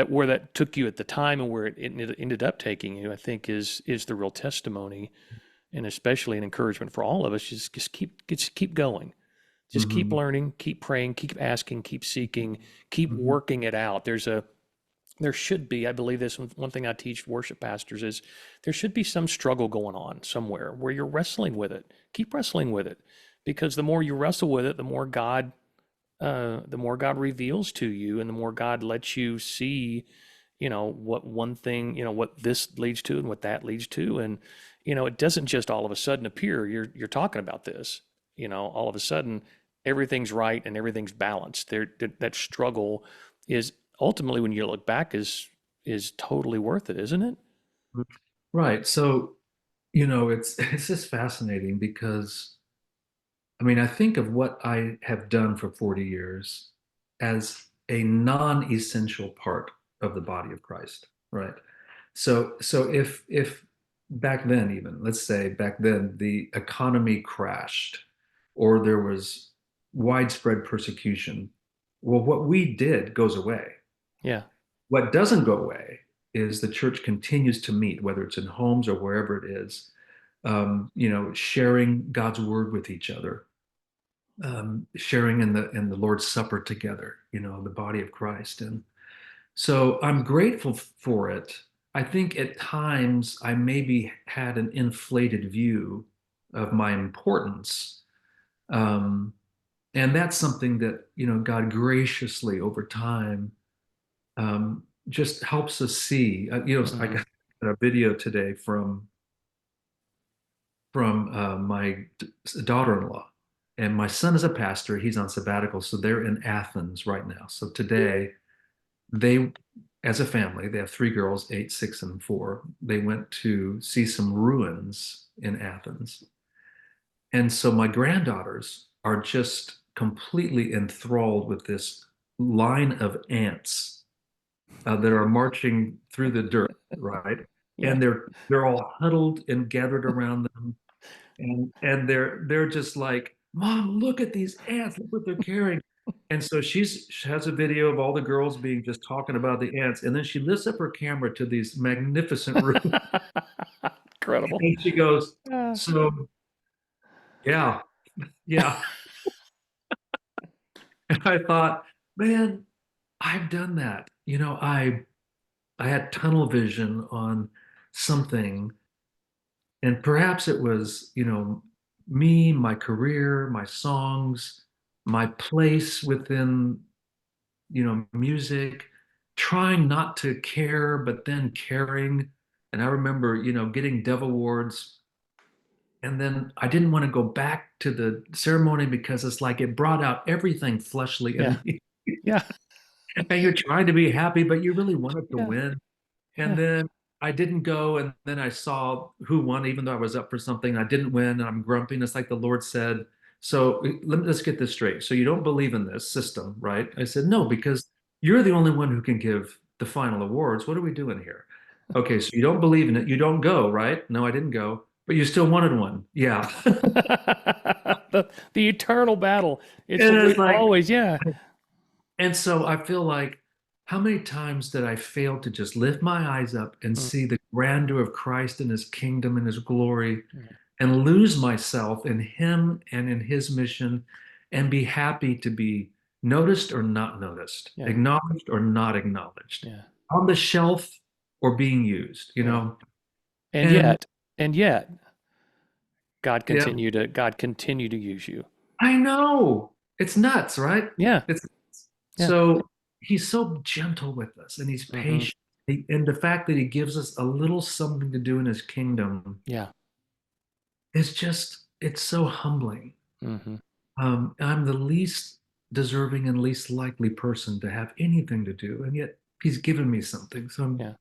where that took you at the time and where it ended up taking you, I think is the real testimony and especially an encouragement for all of us. Just keep going, just keep Mhm. learning, keep praying, keep asking, keep seeking, keep Mhm. working it out. There should be, I believe this one thing I teach worship pastors is there should be some struggle going on somewhere where you're wrestling with it. Keep wrestling with it because the more you wrestle with it, the more God reveals to you and the more God lets you see, what one thing, what this leads to and what that leads to. And, it doesn't just all of a sudden appear. You're talking about this, all of a sudden everything's right and everything's balanced. That struggle is ultimately when you look back is totally worth it, isn't it? Right. So, it's just fascinating because I mean, I think of what I have done for 40 years as a non-essential part of the body of Christ, right? So if back then even, let's say back then the economy crashed or there was widespread persecution, well, what we did goes away. Yeah. What doesn't go away is the church continues to meet, whether it's in homes or wherever it is, sharing God's word with each other, sharing in the Lord's Supper together, the body of Christ. And so I'm grateful for it. I think at times I maybe had an inflated view of my importance. Um, and that's something that, God graciously over time just helps us see. I Hmm. got a video today from my daughter-in-law, and my son is a pastor. He's on sabbatical, so they're in Athens right now. So today, they, as a family, they have three girls, 8, 6, and 4. They went to see some ruins in Athens, and so my granddaughters are just completely enthralled with this line of ants that are marching through the dirt, right? Yeah. And they're all huddled and gathered around them, and they're just like, Mom, look at these ants, look what they're carrying. And so she has a video of all the girls being just talking about the ants, and then she lifts up her camera to these magnificent rooms, Incredible. and she goes, Uh, so yeah, yeah. And I thought, man, I've done that. I had tunnel vision on something, and perhaps it was, me, my career, my songs, my place within, music, trying not to care, but then caring. And I remember, getting Dove Awards. And then I didn't want to go back to the ceremony because it's like it brought out everything fleshly yeah. in me. Yeah. And you're trying to be happy, but you really wanted to Yeah. win. And Yeah. then I didn't go, and then I saw who won, even though I was up for something. I didn't win, and I'm grumpy. And it's like the Lord said, so let's get this straight. So you don't believe in this system, right? I said, no, because you're the only one who can give the final awards. What are we doing here? Okay, so you don't believe in it. You don't go, right? No, I didn't go, but you still wanted one. Yeah. the eternal battle. It's And it's like, always, yeah. and so I feel like, how many times did I fail to just lift my eyes up and Mm, see the grandeur of Christ and his kingdom and his glory yeah. and lose myself in him and in his mission and be happy to be noticed or not noticed, Yeah. acknowledged or not acknowledged, Yeah. on the shelf or being used, Yeah. And And yet, and yet, yeah, God continue to use you. I know it's nuts, right? Yeah. It's Yeah. so he's so gentle with us and he's Hmm. patient. And the fact that he gives us a little something to do in his kingdom Yeah. is just, it's so humbling. Hmm. I'm the least deserving and least likely person to have anything to do, and yet he's given me something. So I'm Yeah.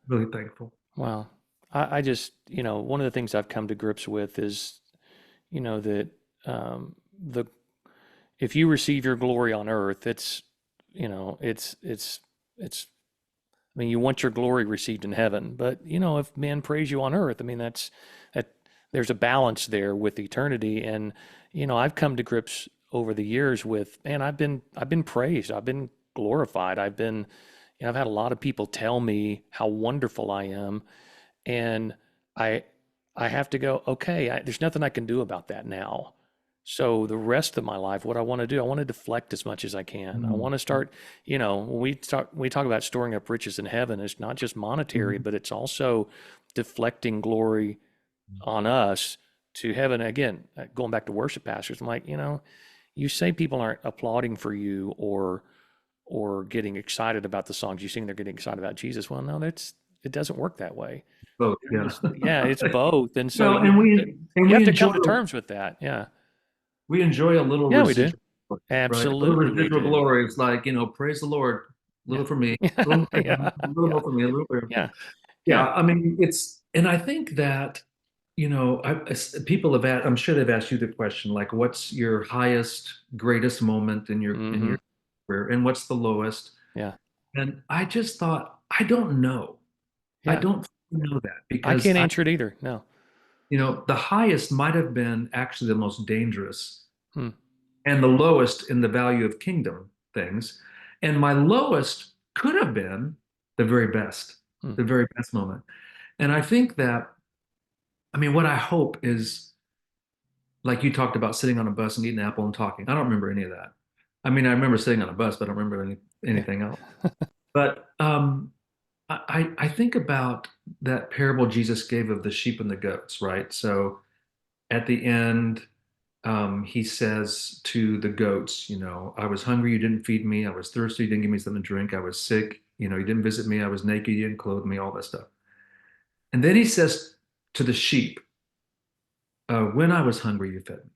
really thankful. Wow. I just, one of the things I've come to grips with is, that the if you receive your glory on earth, it's, it's I mean, you want your glory received in heaven, but if men praise you on earth, I mean, that there's a balance there with eternity. And I've come to grips over the years with, man, I've been praised, I've been glorified, I've had a lot of people tell me how wonderful I am, and I I have to go, okay, there's nothing I can do about that now. So the rest of my life, what I want to do, I want to deflect as much as I can. I Mm. want to start, when we talk about storing up riches in heaven, it's not just monetary, Mhm. but it's also deflecting glory on us to heaven. Again, going back to worship pastors, I'm like, you say people aren't applauding for you or getting excited about the songs you sing, they're getting excited about Jesus. Well, no, it doesn't work that way. Both, yeah. Yeah, it's both. And so Well, and you we have to enjoy come to terms with that. Yeah. a little Yeah, we do. residual glory, right? A little Absolutely we residual do. glory. It's like, praise the Lord, a Yeah. little for me, a little for him, Yeah. a little Yeah. more for me, a little for him. Yeah. Yeah. Yeah, I mean, and I think that, people have asked, I'm sure they've asked you the question, like, what's your highest, greatest moment in Mm-hmm. your career, and what's the lowest? Yeah. And I just thought, I don't know. I Yeah. don't know that I because can't answer it either. No. the highest might have been actually the most dangerous, Hmm. and the lowest in the value of kingdom things. And my lowest could have been the very best, Hmm. the very best moment. And I think that, I mean, what I hope is, like you talked about sitting on a bus and eating an apple and talking. I don't remember any of that. I mean, I remember sitting on a bus, but I don't remember Yeah. anything else. But I think about that parable Jesus gave of the sheep and the goats, right? So at the end, he says to the goats, I was hungry, you didn't feed me. I was thirsty, you didn't give me something to drink. I was sick, you didn't visit me. I was naked, you didn't clothe me, all that stuff. And then he says to the sheep, when I was hungry, you fed me.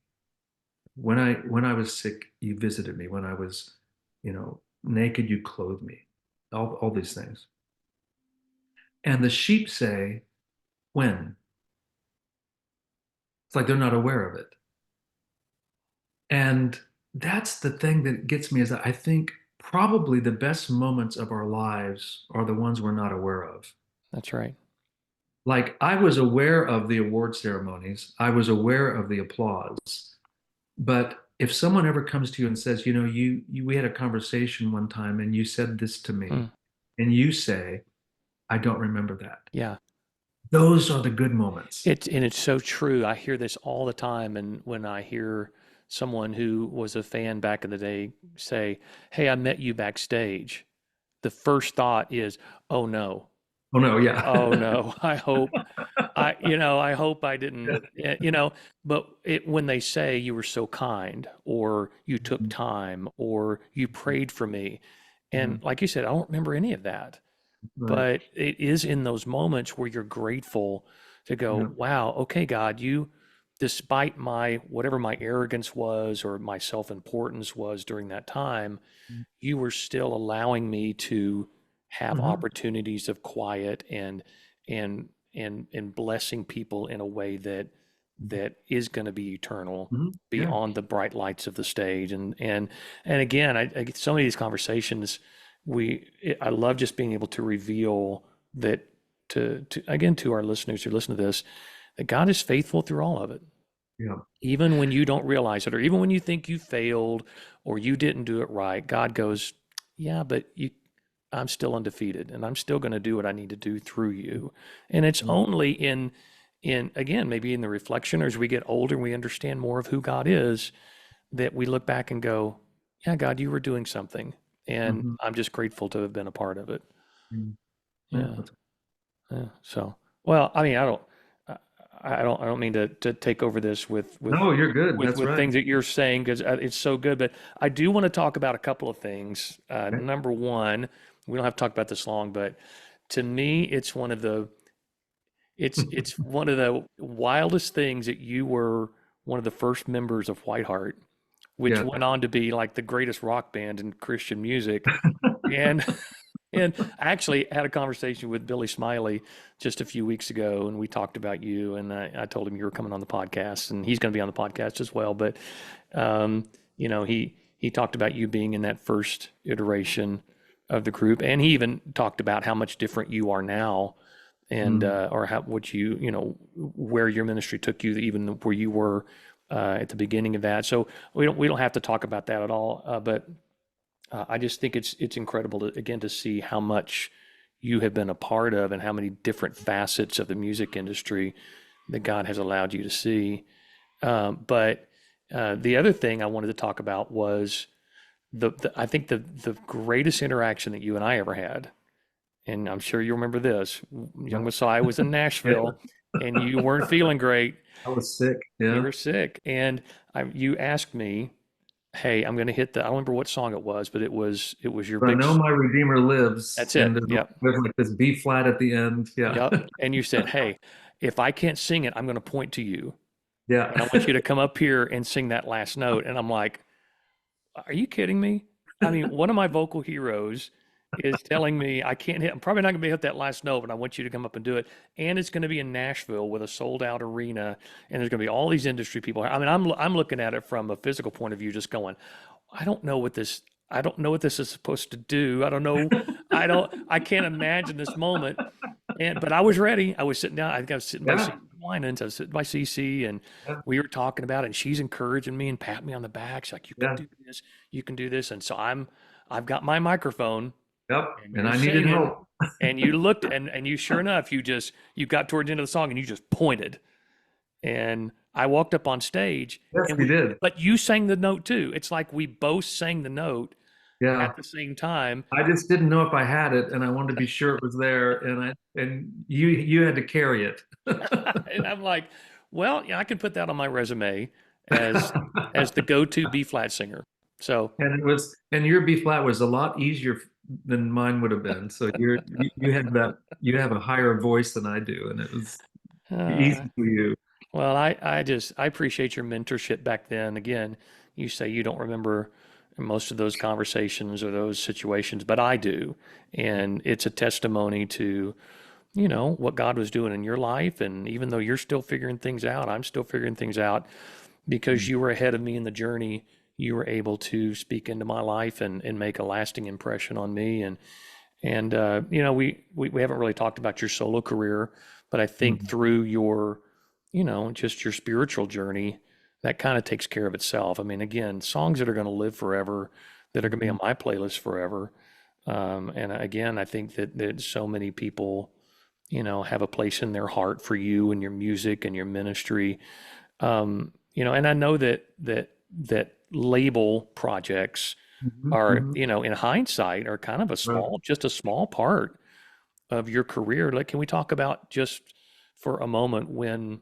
When I was sick, you visited me. When I was, naked, you clothed me. All these things. And the sheep say, when? It's like they're not aware of it. And that's the thing that gets me is that I think probably the best moments of our lives are the ones we're not aware of. That's right. Like I was aware of the award ceremonies, I was aware of the applause, but if someone ever comes to you and says, we had a conversation one time and you said this to Hmm. me, and you say, I don't remember that. Yeah. Those are the good moments. It's so true. I hear this all the time, and when I hear someone who was a fan back in the day say, "Hey, I met you backstage," the first thought is, "Oh no, Oh no, yeah. oh no, I hope I didn't, but when they say you were so kind or you took time or you prayed for me, and Mhm. like you said, I don't remember any of that, Right. but it is in those moments where you're grateful to go, Yeah. wow, okay, God, despite whatever my arrogance was or my self-importance was during that time, you were still allowing me to have Mhm. opportunities of quiet and and blessing people in a way that is going to be eternal Mhm. Yeah. beyond the bright lights of the stage. And again, I get so many of these conversations. I love just being able to reveal that to again to our listeners who listen to this, that God is faithful through all of it, Yeah. even when you don't realize it, or even when you think you failed or you didn't do it right. God goes, yeah, but I'm still undefeated, and I'm still going to do what I need to do through you. And it's Mhm. only in again, maybe in the reflection, or as we get older and we understand more of who God is, that we look back and go, yeah, God, you were doing something, and Mhm. I'm just grateful to have been a part of it. Mhm. Yeah, Yeah. that's Yeah. So, well, I mean, I I don't mean to take over this no, you're good. That's with right. things that you're saying because it's so good. But I do want to talk about a couple of things. Okay. Number one, we don't have to talk about this long, but to me, it's one of the wildest things that you were one of the first members of Whiteheart, which Yeah. went on to be like the greatest rock band in Christian music, and And I actually had a conversation with Billy Smiley just a few weeks ago, and we talked about you. And I told him you were coming on the podcast, and he's going to be on the podcast as well. But um, he talked about you being in that first iteration of the group, and he even talked about how much different you are now, and Mm, or how what where your ministry took you, even where you were at the beginning of that. So we don't have to talk about that at all. But I just think it's incredible to again to see how much you have been a part of and how many different facets of the music industry that God has allowed you to see. But the other thing I wanted to talk about was I think the greatest interaction that you and I ever had, and I'm sure you remember this. Young yeah. Messiah was in Yeah, Nashville, and you weren't feeling great. I was sick. You Yeah. were sick, and you asked me, "Hey, I'm going to hit the." I don't remember what song it was, but it was your But I big. know my Redeemer lives, That's and it. Yep. there's like this B flat at the end. Yeah. Yep. And you said, "Hey, if I can't sing it, I'm going to point to you, Yeah. and I want you to come up here and sing that last note." And I'm like, "Are you kidding me?" I mean, one of my vocal heroes is telling me I can't hit. I'm probably not going to be able to hit that last note, but I want you to come up and do it. And it's going to be in Nashville with a sold out arena, and there's going to be all these industry people. I mean, I'm looking at it from a physical point of view, just going, I don't know what this. I don't know what this is supposed to do. I don't know. I don't. I can't imagine this moment. And but I was ready. I was sitting down. I think I was sitting by Yeah. CC Winans. I was sitting by CC, and Yeah. we were talking about it. And she's encouraging me and patting me on the back. She's like, "You can Yeah. do this. You can do this." And so I've got my microphone, Yep. and And you're I needed singing, help. and you looked, and you sure enough, you got towards the end of the song, and you just pointed, and I walked up on stage, Yes, and we did. but you sang the note too. It's like we both sang the note Yeah. at the same time. I just didn't know if I had it, and I wanted to be sure it was there. And you had to carry it. And I'm like, well, yeah, I can put that on my resume as the go-to B flat singer. So, And and your B flat was a lot easier than mine would have been. So you had that, you have a higher voice than I do, and it was uh, easy for you. well, I appreciate your mentorship back then. Again, you say you don't remember most of those conversations or those situations, but I do, and it's a testimony to what God was doing in your life. And even though you're still figuring things out, I'm still figuring things out because you were ahead of me in the journey. You were able to speak into my life and make a lasting impression on me. And we haven't really talked about your solo career, but I think Mhm. through your, just your spiritual journey, that kind of takes care of itself. I mean, again, songs that are going to live forever, that are going to be on Mhm. my playlist forever. And again, I think that so many people, have a place in their heart for you and your music and your ministry. And I know that label projects Mhm. are, Mhm. in hindsight, are kind of Right. just a small part of your career. Like, can we talk about just for a moment when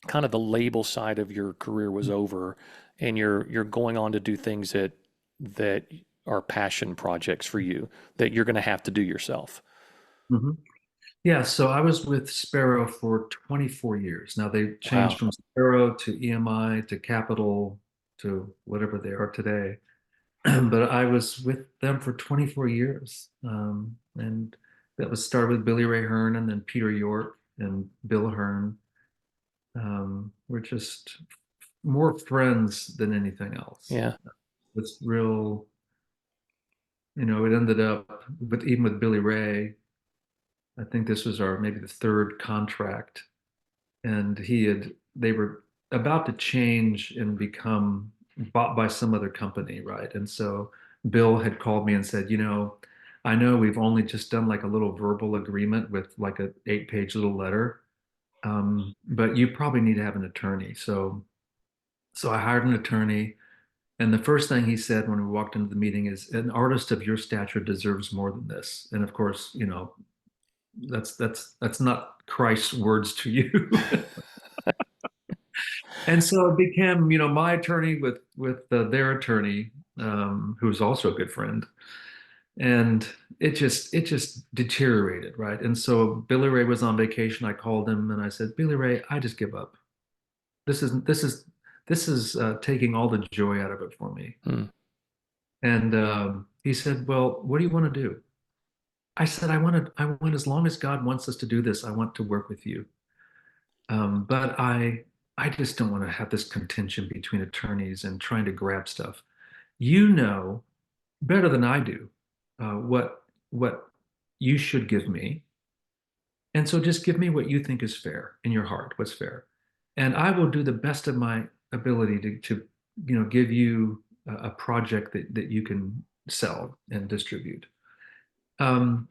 kind of the label side of your career was over and you're going on to do things that are passion projects for you that you're going to have to do yourself? Mhm. Yeah, so I was with Sparrow for 24 years. Now they changed Wow. from Sparrow to EMI to Capital to whatever they are today. But I was with them for 24 years. And that was started with Billy Ray Hearn and then Peter York and Bill Hearn. We're just more friends than anything else. Yeah. It's real, it ended up with even with Billy Ray, I think this was our maybe the third contract. And they were about to change and become bought by some other company, right? And so Bill had called me and said, I know we've only just done like a little verbal agreement with like a 8-page little letter, but you probably need to have an attorney. So I hired an attorney, and the first thing he said when we walked into the meeting is, an artist of your stature deserves more than this. And of course, that's not Christ's words to you. And so it became, my attorney with their attorney, who's also a good friend, and it just deteriorated, right? And so Billy Ray was on vacation. I called him and I said, Billy Ray, I just give up. This is taking all the joy out of it for me. Hmm. And he said, well, what do you want to do? I said, I want, as long as God wants us to do this, I want to work with you. But I just don't want to have this contention between attorneys and trying to grab stuff. You know better than I do what you should give me. And so just give me what you think is fair in your heart, what's fair. And I will do the best of my ability to give you a project that you can sell and distribute. Um,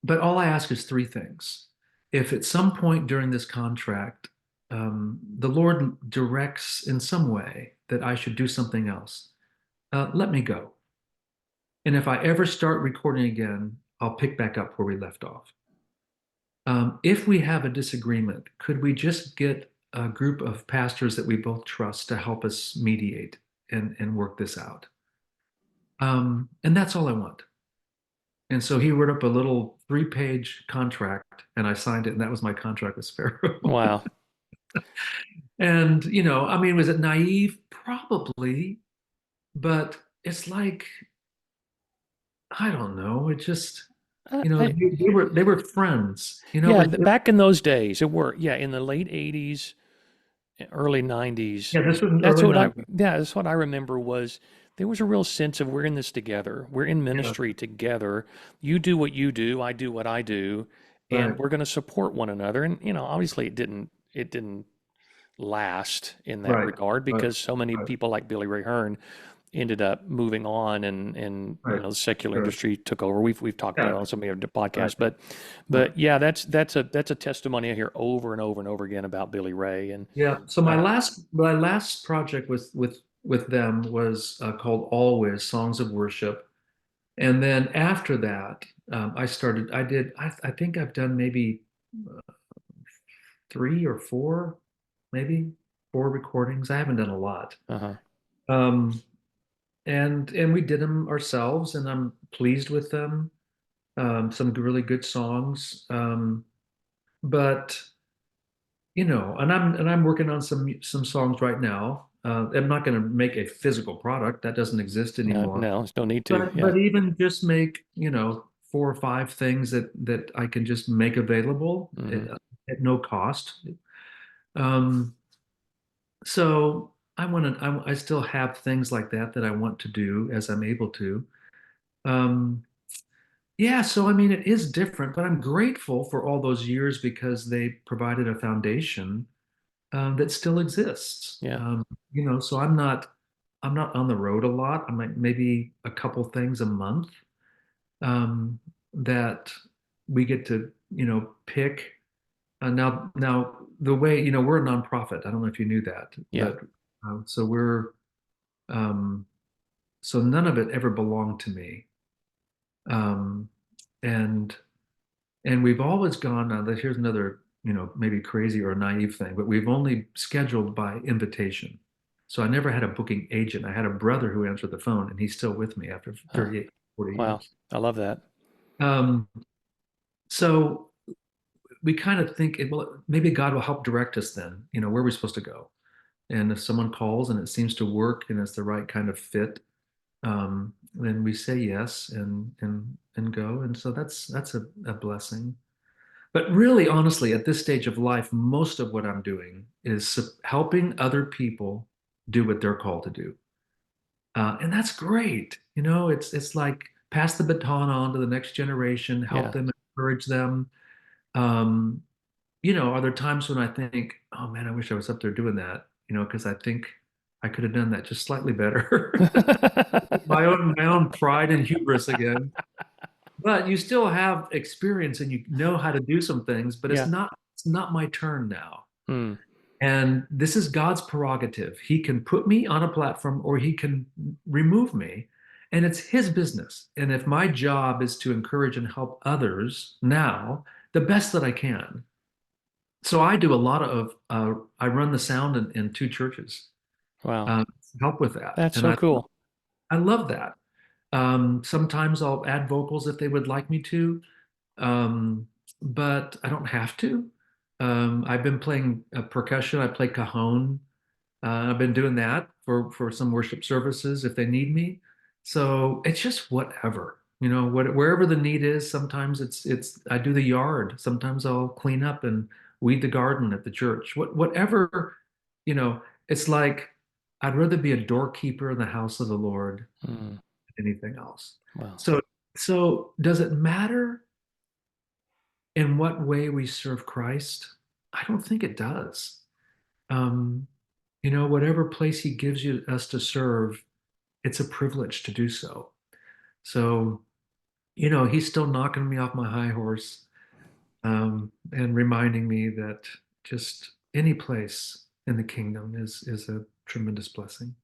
but all I ask is three things. If at some point during this contract, the Lord directs in some way that I should do something else, let me go. And if I ever start recording again, I'll pick back up where we left off. If we have a disagreement, could we just get a group of pastors that we both trust to help us mediate and work this out? And that's all I want. And so he wrote up a little 3-page contract, and I signed it, and that was my contract with Sparrow. Wow. And, I mean, was it naive? Probably, but it's like, I don't know. It just, I, I, they were friends, yeah, back in those days, it were, yeah, in the late 80s, early 90s. yeah, this was in early 90s. Yeah, that's what I remember was there was a real sense of we're in this together. We're in Yeah, ministry together. You do what you do, I do what I do, and right, we're going to support one another. And, obviously it didn't last in that right, regard right, because so many right, people like Billy Ray Hearn ended up moving on and right. the secular Sure. industry took over. We've talked about Yeah, it on some of the right, podcasts, right. but yeah, that's a testimony I hear over and over and over again about Billy Ray and Yeah. So uh, my last project with them was called Always Songs of Worship. And then after that, I think I've done maybe 3 or 4, maybe 4 recordings. I haven't done a lot. uh-huh. Um, and we did them ourselves, and I'm pleased with them. Some really good songs. But and I'm working on some songs right now. I'm not going to make a physical product that doesn't exist No, anymore. no, still need to. But Yeah, but even just make 4 or 5 things that I can just make available hmm, at no cost. Um, so I still have things like that I want to do as I'm able to. Um, yeah, so I mean it is different, but I'm grateful for all those years because they provided a foundation that still exists. yeah, So I'm not on the road a lot. I'm like maybe a couple things a month um, that we get to pick. Now the way we're a nonprofit. I don't know if you knew that, yeah, but so um, so none of it ever belonged to me, um, and and we've always gone. Now, here's another, maybe crazy or naive thing, but we've only scheduled by invitation. So I never had a booking agent. I had a brother who answered the phone, and he's still with me after huh. 38, 40 Wow, years. I love that. Um, so we kind of think, well, maybe God will help direct us then, where we're supposed to go. And if someone calls and it seems to work and it's the right kind of fit, then we say yes and go. And so that's a blessing. But really, honestly, at this stage of life, most of what I'm doing is helping other people do what they're called to do. And that's great. It's like pass the baton on to the next generation, help Yeah. them, encourage them. Um, are there times when I think, oh man, I wish I was up there doing that, because I think I could have done that just slightly better. My own pride and hubris again. But you still have experience and you know how to do some things, but it's Yeah. not my turn now. Hmm. And this is God's prerogative. He can put me on a platform or he can remove me, and it's his business. And if my job is to encourage and help others now, the best that I can. So I do a lot of I run the sound in 2 churches, Wow. uh, help with that. That's And so cool. I love that. Sometimes I'll add vocals if they would like me to. Um, but I don't have to. I've been playing percussion. I play cajon. I've been doing that for some worship services if they need me. So it's just whatever. Wherever the need is. Sometimes it's I do the yard. Sometimes I'll clean up and weed the garden at the church. Whatever, it's like I'd rather be a doorkeeper in the house of the Lord Mm, than anything else. well, So does it matter in what way we serve Christ? I don't think it does. Um, whatever place he gives you us to serve, it's a privilege to do so. So, he's still knocking me off my high horse, and reminding me that just any place in the kingdom is a tremendous blessing.